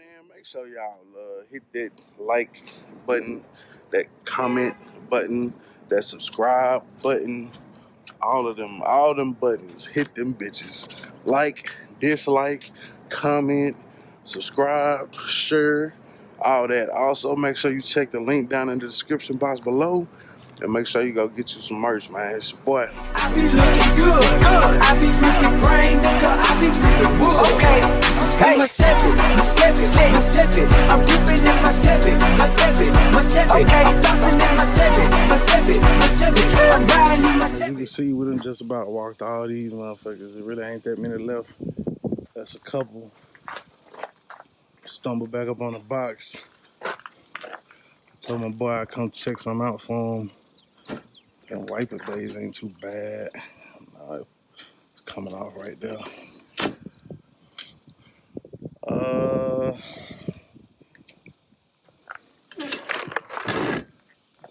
Man, make sure y'all hit that like button, that comment button, that subscribe button, all them buttons. Hit them bitches. Like, dislike, comment, subscribe, share, all that. Also, make sure you check the link down in the description box below. And make sure you go get you some merch, man. It's your boy. I be looking good. I be gripping brain, nigga. I be gripping wood. Okay. In my Chevy. I'm gripping in my Chevy. Okay. I'm flossing in my Chevy. I'm riding in my As Chevy. you can see, we done just about walked all these motherfuckers. It really ain't that many left. That's a couple. Stumbled back up on the box. I told my boy I'd come check some out for him. And wiper bays ain't too bad. It's coming off right there.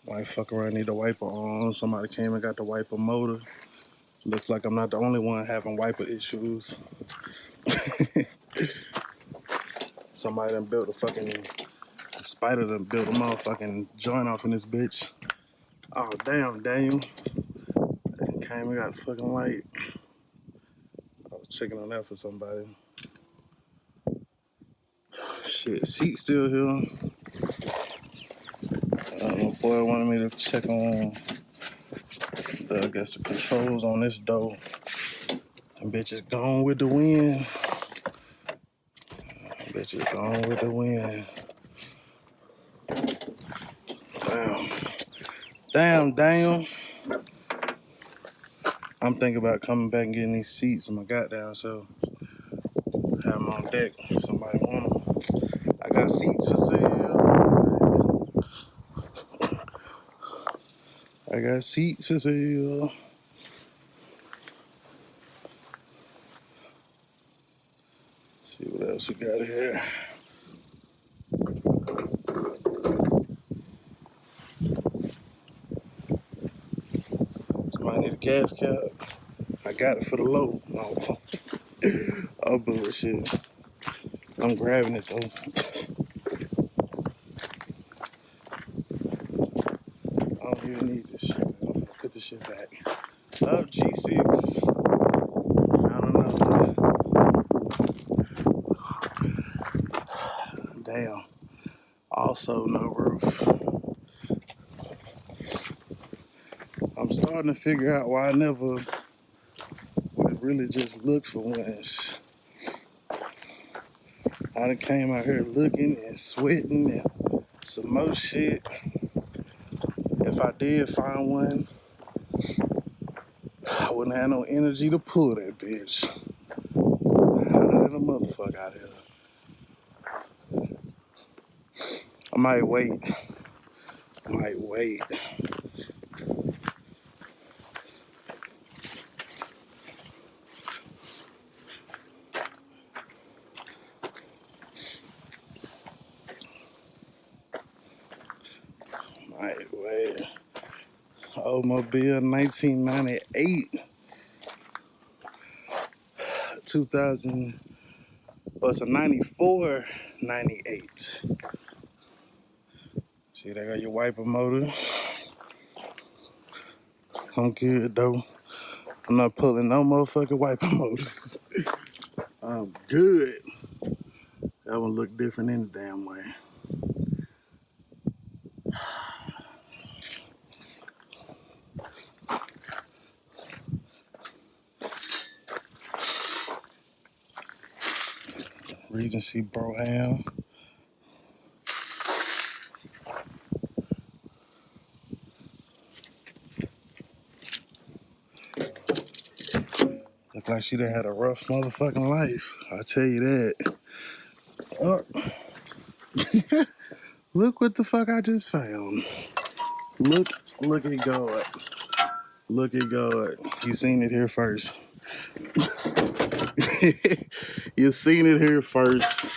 Might fuck around, need a wiper on. Somebody came and got the wiper motor. Looks like I'm not the only one having wiper issues. Somebody done built a fucking, the spider done built a motherfucking joint off in this bitch. Oh, damn, Daniel. They came and got the fucking light. I was checking on that for somebody. Shit, seat still here. My boy wanted me to check on I guess the controls on this door. Them bitches gone with the wind. Bitches gone with the wind. Damn. I'm thinking about coming back and getting these seats in my goddamn self. Have them on deck if somebody want them. I got seats for sale. See what else we got here. Somebody need a gas cap. I got it for the low. No. Oh, bullshit. I'm grabbing it though. I don't even need this shit, man. I'm gonna put this shit back. Up G6. Found another one. Damn. Also no roof. I'm starting to figure out why I never would really just look for ones. I done came out here looking and sweating and some more shit. If I did find one, I wouldn't have no energy to pull that bitch. Hotter than a motherfucker out here. I might wait. Oldsmobile 1998. 2000. Well, it's a 94, 98. See, they got your wiper motor. I'm good though. I'm not pulling no motherfucking wiper motors. I'm good. That one look different in the damn way. Regency Broham. Look like she done had a rough motherfucking life. I tell you that. Oh. Look what the fuck I just found. Look at God. Look at God. You seen it here first. You seen it here first.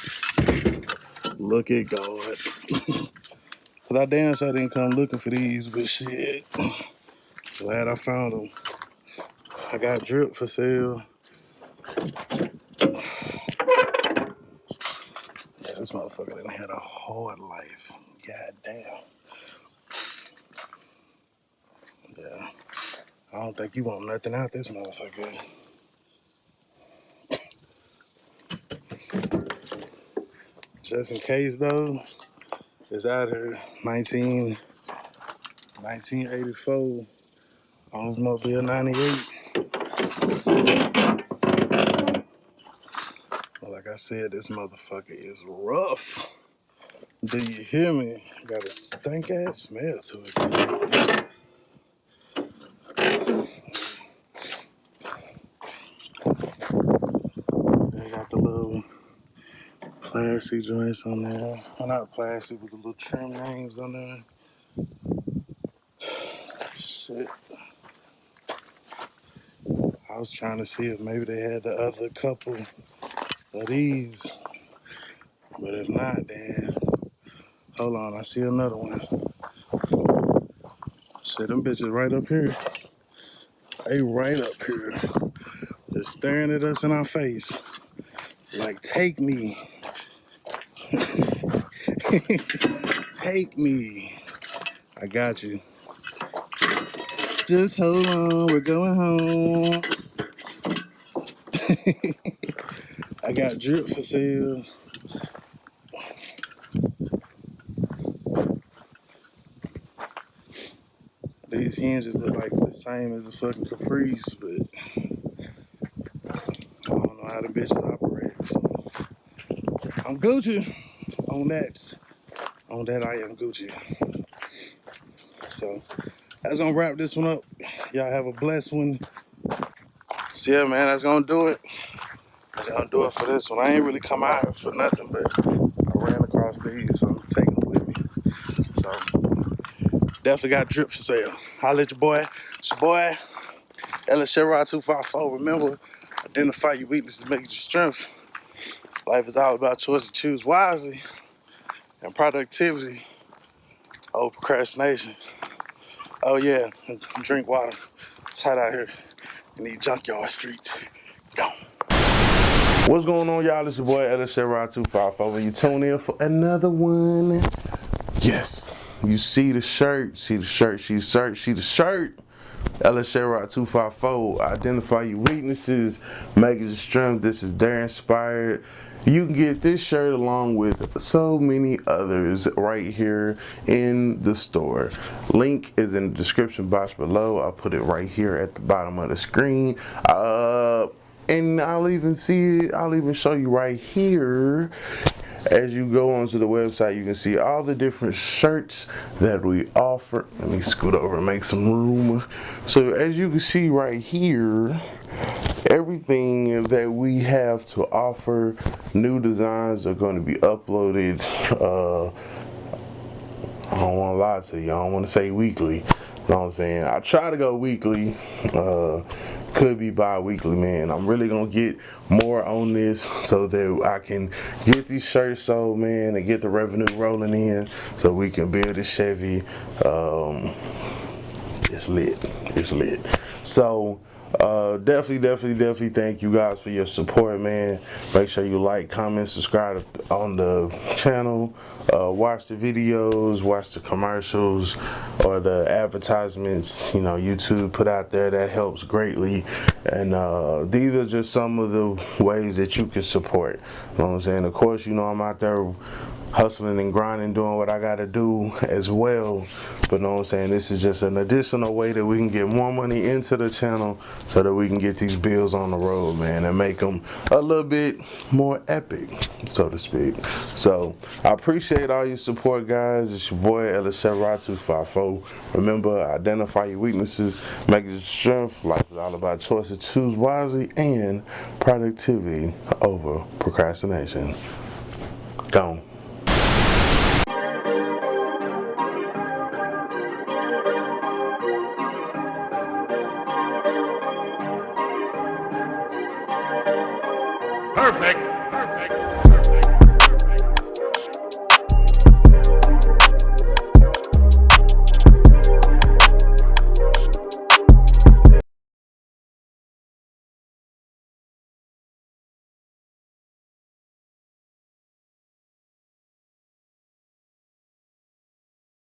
Look at God. Cause I damn sure didn't come looking for these, but shit. Glad I found them. I got drip for sale. Yeah, this motherfucker done had a hard life. God damn. Yeah. I don't think you want nothing out this motherfucker. Just in case though, it's out here 1984 Oldsmobile 98. Well, like I said, this motherfucker is rough. Do you hear me? Got a stank ass smell to it. They got the little plastic joints on there. Well, not plastic, but the little trim names on there. Shit. I was trying to see if maybe they had the other couple of these. But if not, then hold on, I see another one. Shit, them bitches right up here. They right up here. They're staring at us in our face. Like, take me. Take me. I got you. Just hold on, we're going home. I got drip for sale. These hinges look like the same as a fucking Caprice, but I don't know how the bitches operate. So I'm Gucci on that. On that, I am Gucci. So that's gonna wrap this one up. Y'all have a blessed one. So yeah, man, that's gonna do it. That's gonna do it for this one. I ain't really come out for nothing, but I ran across these, so I'm taking them with me. So definitely got drip for sale. Holla at your boy. It's your boy, Chevy 254. Remember, identify your weaknesses, make it your strength. Life is all about choice to choose wisely and productivity over procrastination. Oh yeah, and drink water. It's hot out here in these junkyard streets. Go. What's going on, y'all? It's your boy, Chevy 254. You tune in for another one. Yes, you see the shirt, see the shirt, see the shirt, see the shirt. Chevy 254. Identify your weaknesses, make it your strength. This is Dare Inspired. You can get this shirt along with so many others right here in the store. Link is in the description box below. I'll put it right here at the bottom of the screen. And I'll even show you right here. As you go onto the website, you can see all the different shirts that we offer. Let me scoot over and make some room. So as you can see right here, everything that we have to offer, new designs are going to be uploaded. I don't want to lie to you. I don't want to say weekly. You know what I'm saying? I try to go weekly. Could be bi-weekly, man. I'm really gonna get more on this so that I can get these shirts sold, man, and get the revenue rolling in so we can build a Chevy. It's lit. It's lit. So definitely thank you guys for your support, man. Make sure you like, comment, subscribe on the channel, watch the videos, watch the commercials or the advertisements, you know, YouTube put out there. That helps greatly. And these are just some of the ways that you can support. You know what I'm saying? Of course, you know, I'm out there hustling and grinding, doing what I gotta do as well. But know what I'm saying, this is just an additional way that we can get more money into the channel so that we can get these bills on the road, man, and make them a little bit more epic, so to speak. So I appreciate all your support, guys. It's your boy, Chevy 254. Remember, identify your weaknesses, make it your strength. Life is all about choices. Choose wisely and productivity over procrastination. Gone.